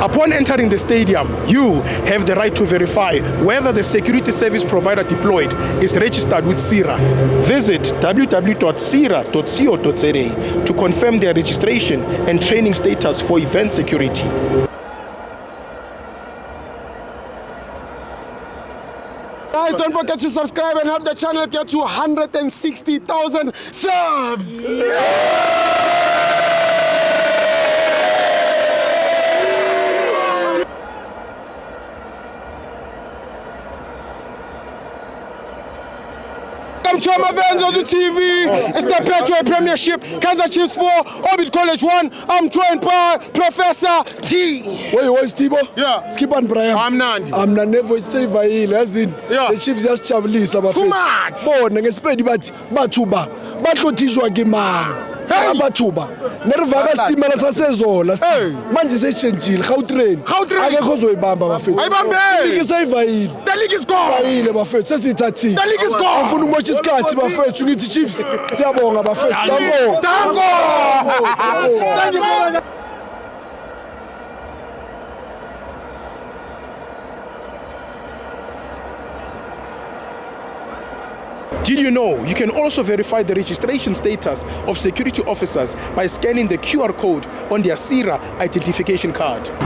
Upon entering the stadium, you have the right to verify whether the security service provider deployed is registered with CIRA. Visit www.cira.co.za to confirm their registration and training status for event security. Guys, don't forget to subscribe and help the channel get to 160,000 subs! Welcome to Amavenzo TV. It's the Petro Premiership, Kaizer Chiefs 4, Orbit College 1. I'm joined by Professor T. Where you was Tibo? Yeah. Skip and Brian. I'm Nandi. I'm Nanevo Seville, as in the Chiefs just chablis about too much. Born and expect Batuba. Batko Tijwa Gimar. Batuba. Nerva Stimala Sasezola. Manje seshenjile. How train? Akekho zoyibamba bafethu. Ayibambe. League isayivayile. The league is gone. Bayile bafethu sesithathile. The league is gone. Afuna umotsha isikhathi bafethu ngithi Chiefs. Siyabonga bafethu. Tango. Thank you. Did you know you can also verify the registration status of security officers by scanning the QR code on their CIRA identification card?